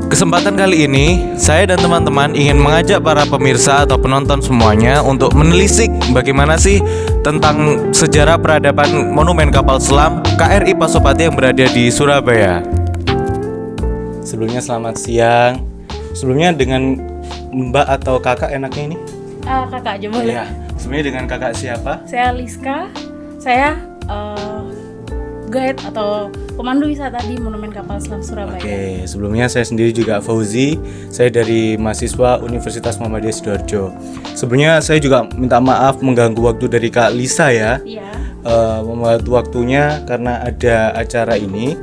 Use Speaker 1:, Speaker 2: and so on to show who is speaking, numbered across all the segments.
Speaker 1: Kesempatan kali ini, saya dan teman-teman ingin mengajak para pemirsa atau penonton semuanya untuk menelisik bagaimana sih tentang sejarah peradaban Monumen Kapal Selam KRI Pasopati yang berada di Surabaya. Sebelumnya selamat siang. Sebelumnya dengan Mbak atau Kakak enaknya ini?
Speaker 2: Kakak aja boleh.
Speaker 1: Iya. Sebelumnya dengan Kakak siapa?
Speaker 2: Saya Liska. Saya guide atau pemandu wisata di Monumen Kapal Selam Surabaya.
Speaker 1: Oke, sebelumnya saya sendiri juga Fauzi. Saya dari mahasiswa Universitas Muhammadiyah Sidoarjo. Sebelumnya saya juga minta maaf mengganggu waktu dari Kak Lisa ya.
Speaker 2: Iya.
Speaker 1: Membuat waktunya karena ada acara ini.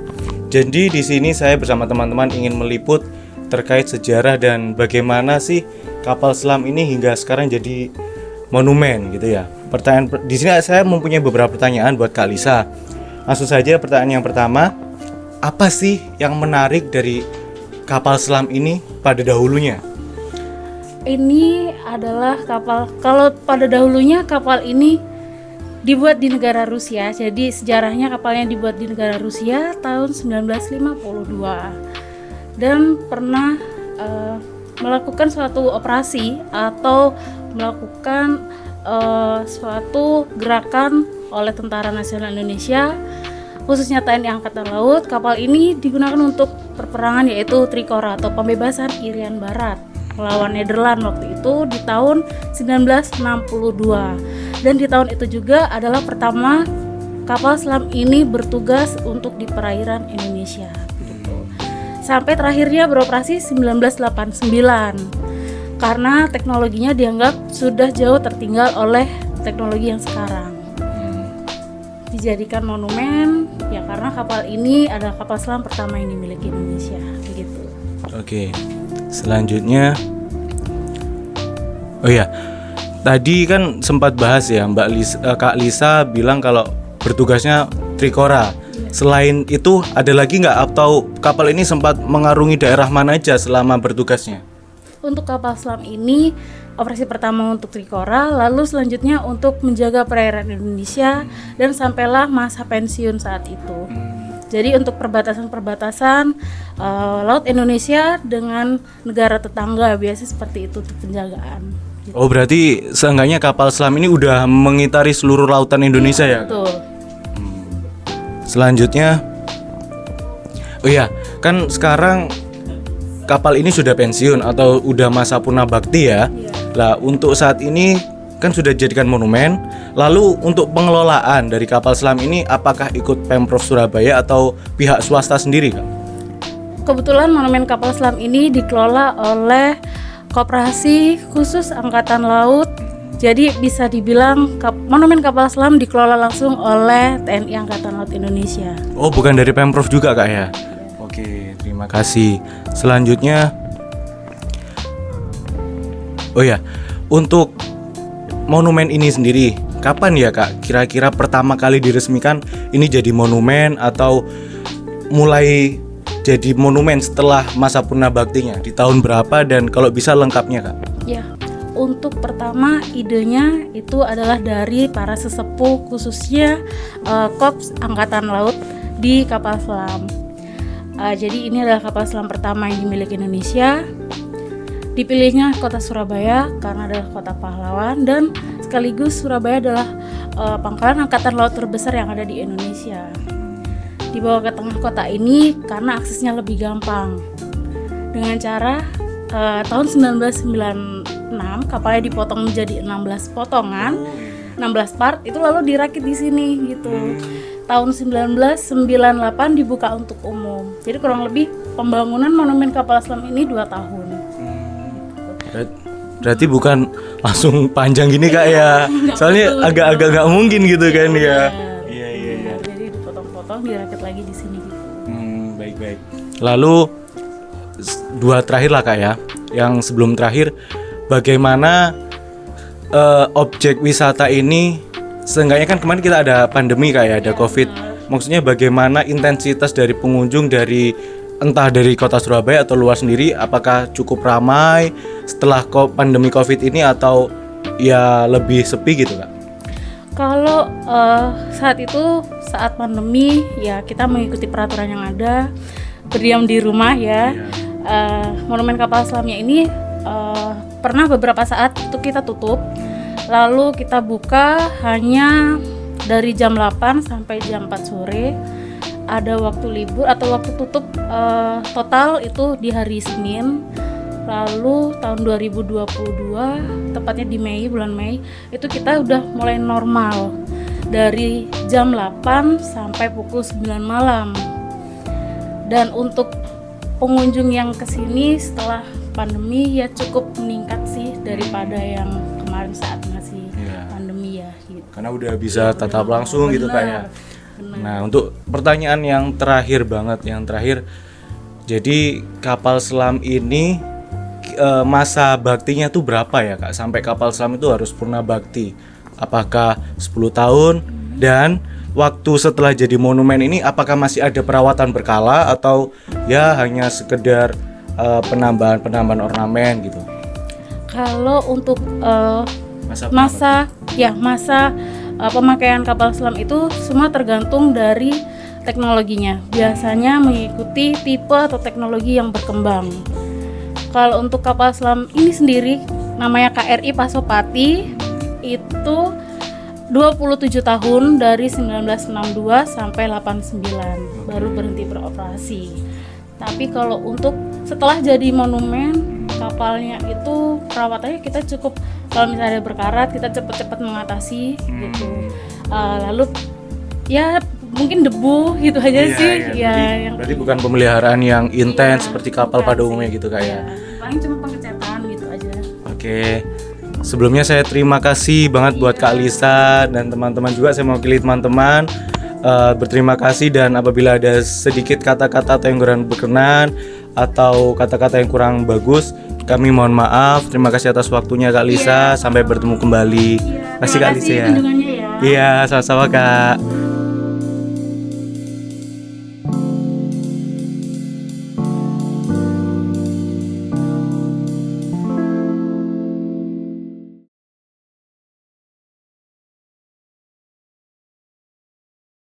Speaker 1: Jadi di sini saya bersama teman-teman ingin meliput terkait sejarah dan bagaimana sih kapal selam ini hingga sekarang jadi monumen gitu ya. Di sini saya mempunyai beberapa pertanyaan buat Kak Lisa. Langsung saja pertanyaan yang pertama, apa sih yang menarik dari kapal selam ini pada dahulunya?
Speaker 2: Ini adalah kapal, kalau pada dahulunya kapal ini dibuat di negara Rusia. Jadi sejarahnya kapalnya dibuat di negara Rusia tahun 1952 dan pernah melakukan suatu operasi atau melakukan suatu gerakan oleh Tentara Nasional Indonesia, khususnya TNI Angkatan Laut. Kapal ini digunakan untuk perperangan, yaitu Trikora atau pembebasan Irian Barat melawan Nederland waktu itu di tahun 1962. Dan di tahun itu juga adalah pertama kapal selam ini bertugas untuk di perairan Indonesia. Sampai terakhirnya beroperasi 1989 karena teknologinya dianggap sudah jauh tertinggal oleh teknologi yang sekarang. Dijadikan monumen ya karena kapal ini adalah kapal selam pertama yang dimiliki Indonesia begitu.
Speaker 1: Oke. Selanjutnya tadi kan sempat bahas ya Kak Lisa bilang kalau bertugasnya Trikora. Selain itu ada lagi nggak atau kapal ini sempat mengarungi daerah mana aja selama bertugasnya?
Speaker 2: Untuk kapal selam ini operasi pertama untuk Trikora, lalu selanjutnya untuk menjaga perairan Indonesia dan sampailah masa pensiun saat itu. Jadi untuk perbatasan laut Indonesia dengan negara tetangga biasa seperti itu untuk penjagaan. Gitu.
Speaker 1: Oh berarti seenggaknya kapal selam ini udah mengitari seluruh lautan Indonesia ya?
Speaker 2: Betul.
Speaker 1: Selanjutnya, kan sekarang kapal ini sudah pensiun atau udah masa purna bakti ya. Lah untuk saat ini kan sudah dijadikan monumen. Lalu untuk pengelolaan dari kapal selam ini apakah ikut Pemprov Surabaya atau pihak swasta sendiri, Kak?
Speaker 2: Kebetulan monumen kapal selam ini dikelola oleh Koperasi Khusus Angkatan Laut. Jadi bisa dibilang monumen kapal selam dikelola langsung oleh TNI Angkatan Laut Indonesia.
Speaker 1: Oh, bukan dari Pemprov juga, Kak ya? Oke, terima kasih. Selanjutnya untuk monumen ini sendiri, kapan ya Kak kira-kira pertama kali diresmikan ini jadi monumen atau mulai jadi monumen setelah masa purna baktinya? Di tahun berapa dan kalau bisa lengkapnya Kak?
Speaker 2: Ya, untuk pertama idenya itu adalah dari para sesepuh khususnya Korps Angkatan Laut di kapal selam. Jadi ini adalah kapal selam pertama yang dimiliki Indonesia. Dipilihnya kota Surabaya karena adalah kota pahlawan dan sekaligus Surabaya adalah pangkalan angkatan laut terbesar yang ada di Indonesia. Dibawa ke tengah kota ini karena aksesnya lebih gampang. Dengan cara tahun 1996 kapalnya dipotong menjadi 16 potongan, 16 part itu lalu dirakit di sini gitu. Tahun 1998 dibuka untuk umum. Jadi kurang lebih pembangunan monumen kapal selam ini 2 tahun.
Speaker 1: Berarti bukan langsung panjang gini Kak ya. Soalnya agak-agak nggak mungkin gitu kan ya. Iya.
Speaker 2: Jadi dipotong-potong dirakit lagi di sini gitu.
Speaker 1: Baik. Lalu 2 terakhir lah Kak ya. Yang sebelum terakhir, bagaimana objek wisata ini? Seenggaknya kan kemarin kita ada pandemi Kak ya, ada COVID. Maksudnya bagaimana intensitas dari pengunjung entah dari kota Surabaya atau luar sendiri, apakah cukup ramai setelah pandemi COVID ini atau ya lebih sepi gitu Kak?
Speaker 2: Kalau saat pandemi ya kita mengikuti peraturan yang ada, berdiam di rumah ya. Monumen kapal selamnya ini pernah beberapa saat itu kita tutup, lalu kita buka hanya dari jam 8 sampai jam 4 sore. Ada waktu libur atau waktu tutup total itu di hari Senin. Lalu tahun 2022, tepatnya di Mei, bulan Mei, itu kita udah mulai normal dari jam 8 sampai pukul 9 malam. Dan untuk pengunjung yang kesini setelah pandemi ya cukup meningkat sih daripada yang kemarin saat masih pandemi ya gitu.
Speaker 1: Karena udah bisa tatap langsung gitu kayak. Nah, untuk pertanyaan yang terakhir banget, jadi kapal selam ini masa baktinya tuh berapa ya Kak? Sampai kapal selam itu harus purna bakti. Apakah 10 tahun? Dan waktu setelah jadi monumen ini apakah masih ada perawatan berkala atau ya hanya sekedar penambahan ornamen gitu?
Speaker 2: Kalau untuk masa pemakaian kapal selam itu semua tergantung dari teknologinya. Biasanya mengikuti tipe atau teknologi yang berkembang. Kalau untuk kapal selam ini sendiri namanya KRI Pasopati itu 27 tahun dari 1962 sampai 89 baru berhenti beroperasi. Tapi kalau untuk setelah jadi monumen kapalnya itu perawatannya kita cukup, kalau misalnya ada berkarat kita cepat-cepat mengatasi gitu. Lalu ya mungkin debu gitu aja sih.
Speaker 1: Berarti bukan pemeliharaan yang intens seperti kapal pada umumnya gitu kayak.
Speaker 2: Paling cuma pengecatan gitu aja.
Speaker 1: Oke. Sebelumnya saya terima kasih banget buat Kak Lisa dan teman-teman juga. Saya mewakili teman-teman berterima kasih, dan apabila ada sedikit kata-kata atau yang kurang berkenan atau kata-kata yang kurang bagus, kami mohon maaf. Terima kasih atas waktunya Kak Lisa. Sampai bertemu kembali. Terima kasih Kak Lisa ya. Iya, sama-sama Kak.